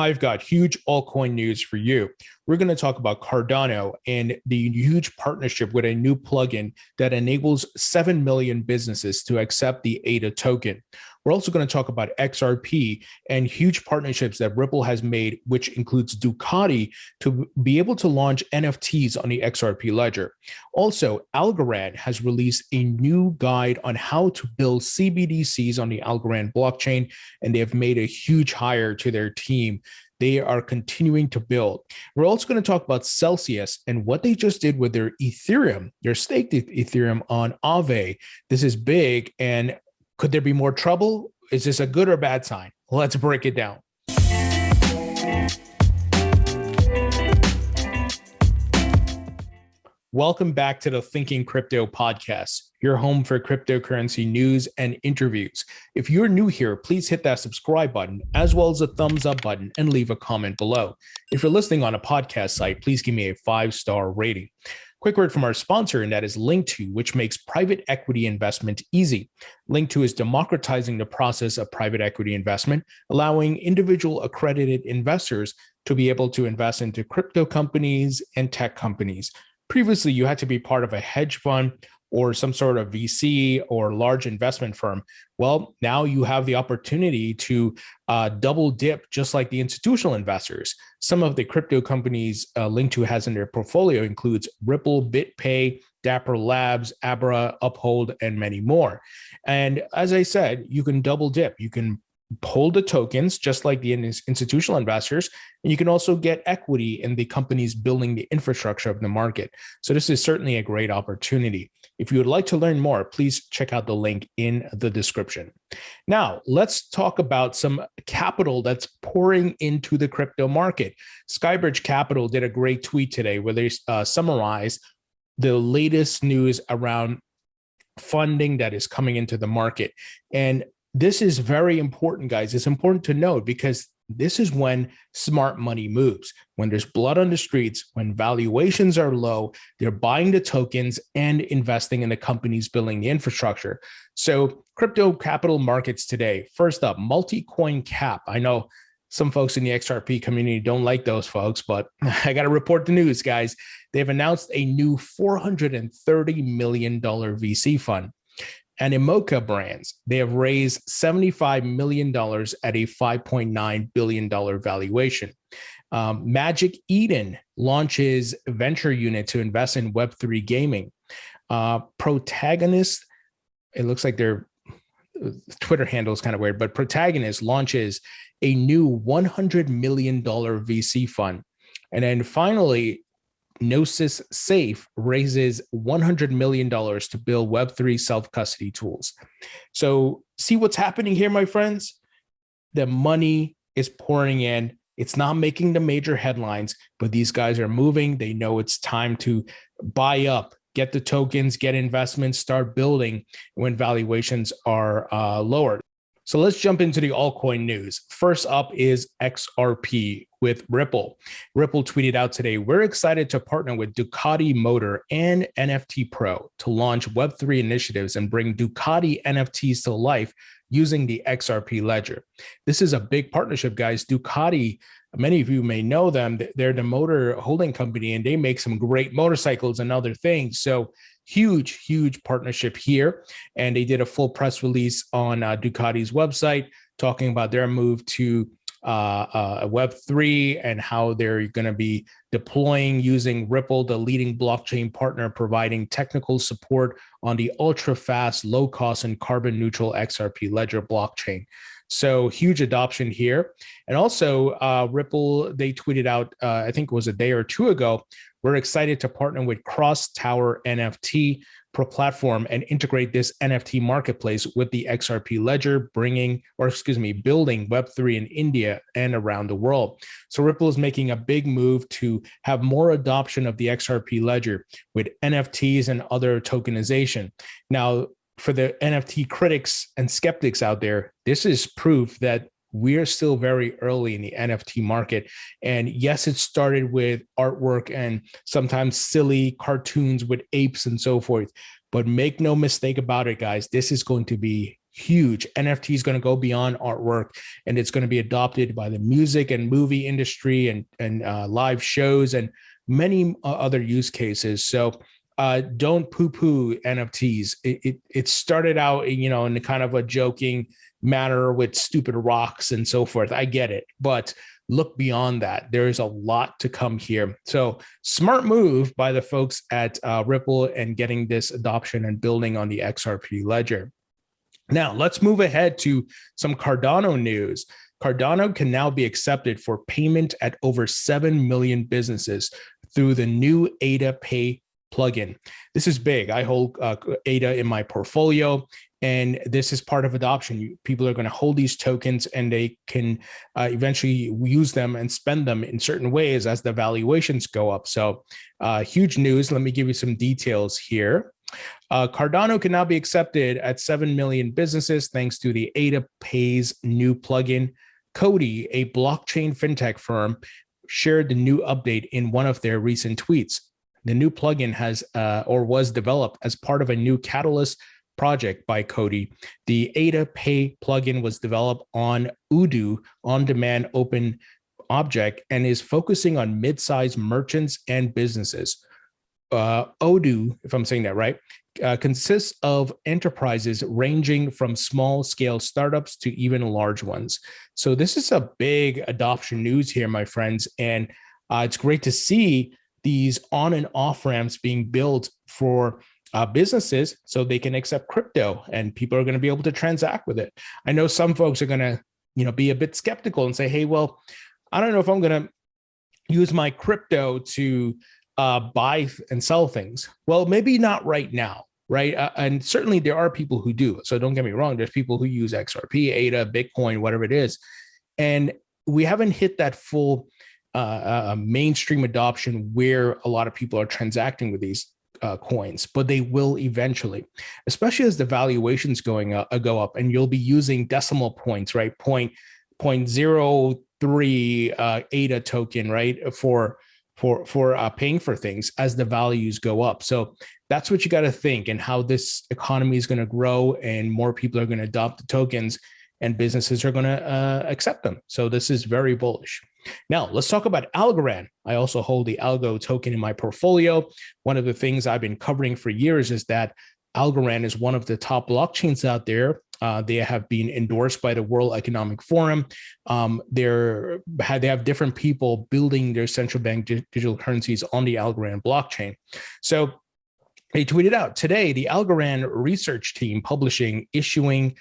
I've got huge altcoin news for you. We're going to talk about Cardano and the huge partnership with a new plugin that enables 7 million businesses to accept the ADA token. We're also going to talk about XRP and huge partnerships that Ripple has made, which includes Ducati, to be able to launch NFTs on the XRP ledger. Also, Algorand has released a new guide on how to build CBDCs on the Algorand blockchain, and they have made a huge hire to their team. They are continuing to build. We're also going to talk about Celsius and what they just did with their Ethereum, their staked Ethereum on Aave. This is big, and could there be more trouble? Is this a good or bad sign? Let's break it down. Welcome back to the Thinking Crypto podcast, your home for cryptocurrency news and interviews. If you're new here, please hit that subscribe button as well as the thumbs up button and leave a comment below. If you're listening on a podcast site, please give me a 5-star rating. Quick word from our sponsor, and that is Link2, which makes private equity investment easy. Link2 is democratizing the process of private equity investment, allowing individual accredited investors to be able to invest into crypto companies and tech companies. Previously, you had to be part of a hedge fund or some sort of VC or large investment firm. Well, now you have the opportunity to double dip just like the institutional investors. Some of the crypto companies Link2 has in their portfolio includes Ripple, BitPay, Dapper Labs, Abra, Uphold, and many more. And as I said, you can double dip. You can hold the tokens just like the institutional investors, and you can also get equity in the companies building the infrastructure of the market. So this is certainly a great opportunity. If you would like to learn more, please check out the link in the description. Now, let's talk about some capital that's pouring into the crypto market. Skybridge Capital did a great tweet today where they summarized the latest news around funding that is coming into the market. And this is very important, guys. It's important to note because this is when smart money moves. When there's blood on the streets, when valuations are low, they're buying the tokens and investing in the companies building the infrastructure. So crypto capital markets today, first up, multi-coin cap. I know some folks in the XRP community don't like those folks, but I got to report the news, guys. They've announced a new $430 million VC fund. And Imoca Brands, they have raised $75 million at a $5.9 billion valuation. Magic Eden launches a venture unit to invest in Web3 gaming. Protagonist, it looks like their Twitter handle is kind of weird, but Protagonist launches a new $100 million VC fund. And then finally, Gnosis Safe raises $100 million to build Web3 self-custody tools. So see what's happening here, my friends? The money is pouring in. It's not making the major headlines, but these guys are moving. They know it's time to buy up, get the tokens, get investments, start building when valuations are lower. So let's jump into the altcoin news. First up is XRP with Ripple. Ripple tweeted out today, we're excited to partner with Ducati Motor and NFT Pro to launch Web3 initiatives and bring Ducati NFTs to life using the XRP ledger. This is a big partnership, guys. Ducati, many of you may know them. They're the motor holding company, and they make some great motorcycles and other things. So huge partnership here. And they did a full press release on Ducati's website talking about their move to Web3 and how they're going to be deploying using Ripple, the leading blockchain partner, providing technical support on the ultra-fast, low-cost, and carbon-neutral XRP ledger blockchain. So huge adoption here. And also Ripple, they tweeted out, I think it was a day or two ago, we're excited to partner with Cross Tower NFT Pro platform and integrate this NFT marketplace with the XRP ledger, building Web3 in India and around the world. So Ripple is making a big move to have more adoption of the XRP ledger with NFTs and other tokenization. Now, for the NFT critics and skeptics out there, this is proof that we're still very early in the NFT market. And yes, it started with artwork and sometimes silly cartoons with apes and so forth. But make no mistake about it, guys, this is going to be huge. NFT is going to go beyond artwork, and it's going to be adopted by the music and movie industry and live shows and many other use cases. So don't poo-poo NFTs. It started out, in kind of a joking manner with stupid rocks and so forth. I get it, but look beyond that. There is a lot to come here. So smart move by the folks at Ripple and getting this adoption and building on the XRP ledger. Now let's move ahead to some Cardano news. Cardano can now be accepted for payment at over 7 million businesses through the new ADA Pay plugin. This is big. I hold ADA in my portfolio, and this is part of adoption. People are going to hold these tokens, and they can eventually use them and spend them in certain ways as the valuations go up. So huge news. Let me give you some details here. Cardano can now be accepted at 7 million businesses thanks to the ADA Pay's new plugin. Cody, a blockchain fintech firm, shared the new update in one of their recent tweets. The new plugin has was developed as part of a new Catalyst project by Cody. The ADA Pay plugin was developed on Odoo on-demand open object and is focusing on mid-sized merchants and businesses. Odoo, if I'm saying that right, consists of enterprises ranging from small-scale startups to even large ones. So this is a big adoption news here, my friends, and it's great to see these on and off ramps being built for businesses so they can accept crypto and people are going to be able to transact with it. I know some folks are going to, be a bit skeptical and say, hey, well, I don't know if I'm going to use my crypto to buy and sell things. Well, maybe not right now, right? And certainly there are people who do. So don't get me wrong. There's people who use XRP, ADA, Bitcoin, whatever it is. And we haven't hit that full mainstream adoption where a lot of people are transacting with these coins, but they will eventually, especially as the valuations go up, and you'll be using decimal points, right? 0.03 ADA token, right? For paying for things as the values go up. So that's what you got to think, and how this economy is going to grow, and more people are going to adopt the tokens, and businesses are going to accept them. So this is very bullish. Now, let's talk about Algorand. I also hold the Algo token in my portfolio. One of the things I've been covering for years is that Algorand is one of the top blockchains out there. They have been endorsed by the World Economic Forum. They have different people building their central bank digital currencies on the Algorand blockchain. So they tweeted out today, the Algorand research team issuing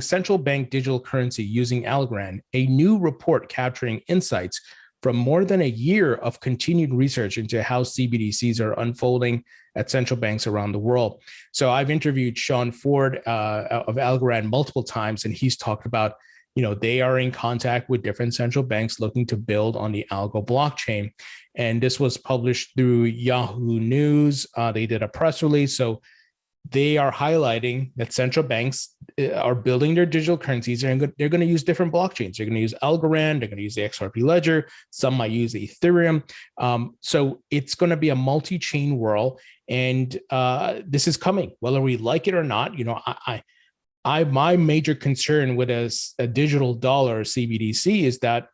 central bank digital currency using Algorand, a new report capturing insights from more than a year of continued research into how CBDCs are unfolding at central banks around the world. So I've interviewed Sean Ford of Algorand multiple times, and he's talked about, they are in contact with different central banks looking to build on the Algo blockchain. And this was published through Yahoo News. They did a press release. So they are highlighting that central banks are building their digital currencies, and they're going to use different blockchains. They're going to use Algorand, they're going to use the XRP ledger, some might use Ethereum. So it's going to be a multi-chain world, and this is coming, whether we like it or not. My major concern with a digital dollar CBDC is that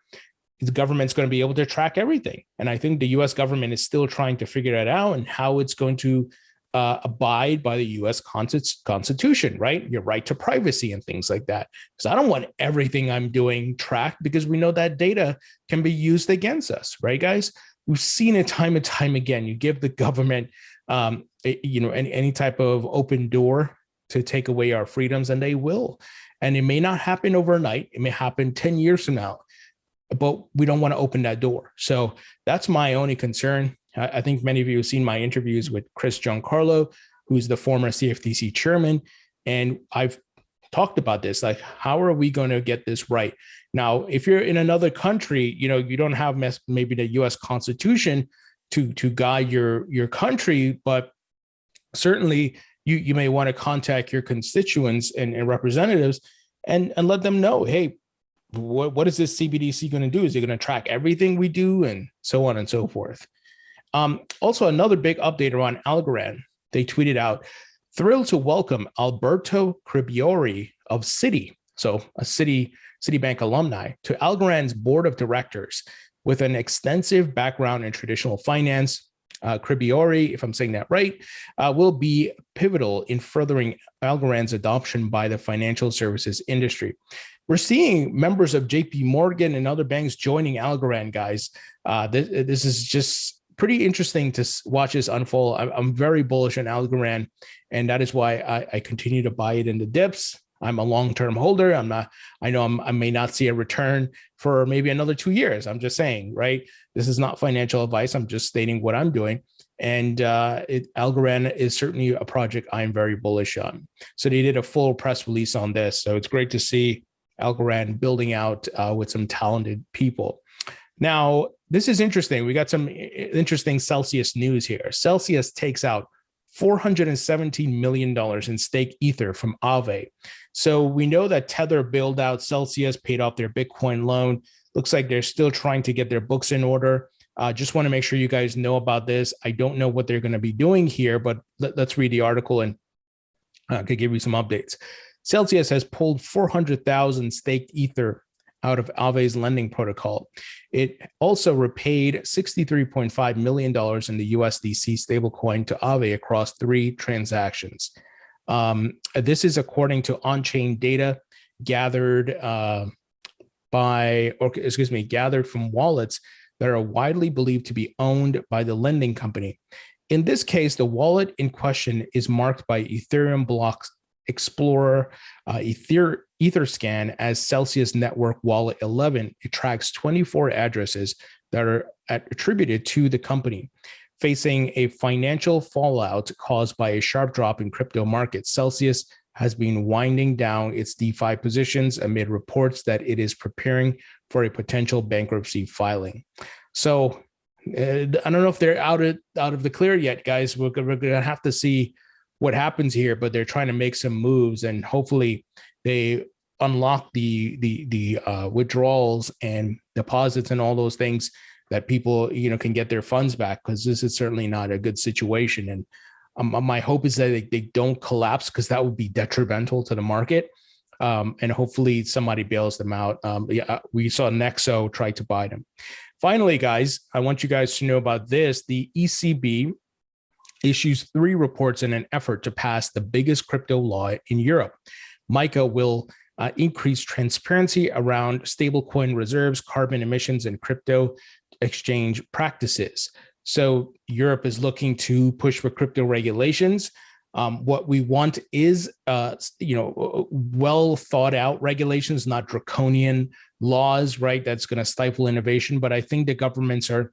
the government's going to be able to track everything. And I think the US government is still trying to figure that out, and how it's going to abide by the US Constitution, right? Your right to privacy and things like that. Because I don't want everything I'm doing tracked, because we know that data can be used against us, right, guys? We've seen it time and time again. You give the government, any type of open door to take away our freedoms, and they will. And it may not happen overnight. It may happen 10 years from now, but we don't want to open that door. So that's my only concern. I think many of you have seen my interviews with Chris Giancarlo, who's the former CFTC chairman. And I've talked about this, like, how are we going to get this right? Now, if you're in another country, you don't have maybe the US Constitution to guide your country, but certainly you may want to contact your constituents and representatives and let them know, hey, what is this CBDC going to do? Is it going to track everything we do, and so on and so forth? Also, another big update around Algorand. They tweeted out, Thrilled to welcome Alberto Cribiori of Citi, so a Citibank alumni, to Algorand's board of directors. With an extensive background in traditional finance, Cribiori, if I'm saying that right, will be pivotal in furthering Algorand's adoption by the financial services industry. We're seeing members of JP Morgan and other banks joining Algorand, guys. This is just pretty interesting to watch this unfold. I'm very bullish on Algorand, and that is why I continue to buy it in the dips. I'm a long-term holder. I may not see a return for maybe another 2 years. I'm just saying, right? This is not financial advice. I'm just stating what I'm doing. And Algorand is certainly a project I'm very bullish on. So they did a full press release on this. So it's great to see Algorand building out with some talented people. Now, this is interesting. We got some interesting Celsius news here. Celsius takes out $417 million in stake Ether from Aave. So we know that Tether bailed out Celsius, paid off their Bitcoin loan. Looks like they're still trying to get their books in order. Just want to make sure you guys know about this. I don't know what they're going to be doing here, but let's read the article and I could give you some updates. Celsius has pulled 400,000 staked Ether out of Aave's lending protocol. It also repaid $63.5 million in the USDC stablecoin to Aave across 3 transactions. This is according to on-chain data gathered gathered from wallets that are widely believed to be owned by the lending company. In this case, the wallet in question is marked by Ethereum Block Explorer Etherscan as Celsius Network Wallet 11. It tracks 24 addresses that are attributed to the company. Facing a financial fallout caused by a sharp drop in crypto markets, Celsius has been winding down its DeFi positions amid reports that it is preparing for a potential bankruptcy filing. So I don't know if they're out of the clear yet, guys. We're going to have to see what happens here, but they're trying to make some moves, and hopefully they unlock the withdrawals and deposits and all those things that people can get their funds back, because this is certainly not a good situation. And my hope is that they don't collapse, because that would be detrimental to the market. And hopefully somebody bails them out. We saw Nexo try to buy them. Finally, guys, I want you guys to know about this. The ECB issues 3 reports in an effort to pass the biggest crypto law in Europe. MiCA will increase transparency around stablecoin reserves, carbon emissions, and crypto exchange practices. So Europe is looking to push for crypto regulations. What we want is, well thought out regulations, not draconian laws, right? That's going to stifle innovation. But I think the governments are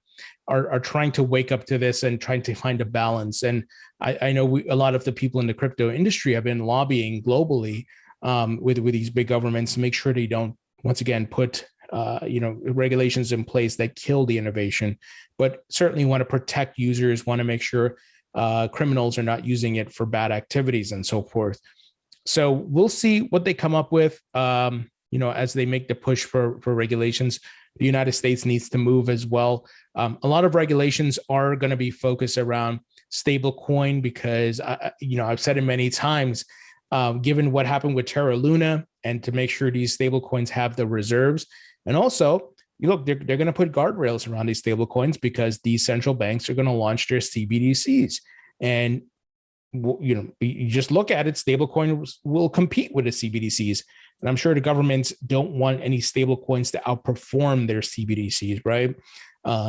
trying to wake up to this and trying to find a balance. And I know a lot of the people in the crypto industry have been lobbying globally with these big governments to make sure they don't, once again, put regulations in place that kill the innovation, but certainly want to protect users, want to make sure criminals are not using it for bad activities and so forth. So we'll see what they come up with, as they make the push for regulations. The United States needs to move as well. A lot of regulations are going to be focused around stablecoin because, I've said it many times, given what happened with Terra Luna, and to make sure these stablecoins have the reserves. And also, look, they're going to put guardrails around these stablecoins because these central banks are going to launch their CBDCs. And, you just look at it, stablecoins will compete with the CBDCs. And I'm sure the governments don't want any stablecoins to outperform their CBDCs, right?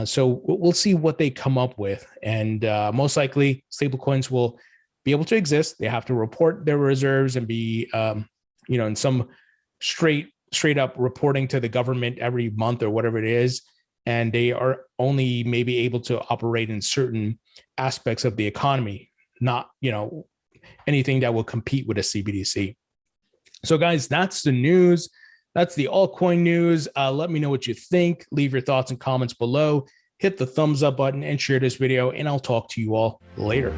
So we'll see what they come up with. And most likely, stablecoins will be able to exist. They have to report their reserves and be, in some straight up reporting to the government every month or whatever it is. And they are only maybe able to operate in certain aspects of the economy, not, anything that will compete with a CBDC. So guys, that's the news. That's the altcoin news. Let me know what you think. Leave your thoughts and comments below. Hit the thumbs up button and share this video, and I'll talk to you all later.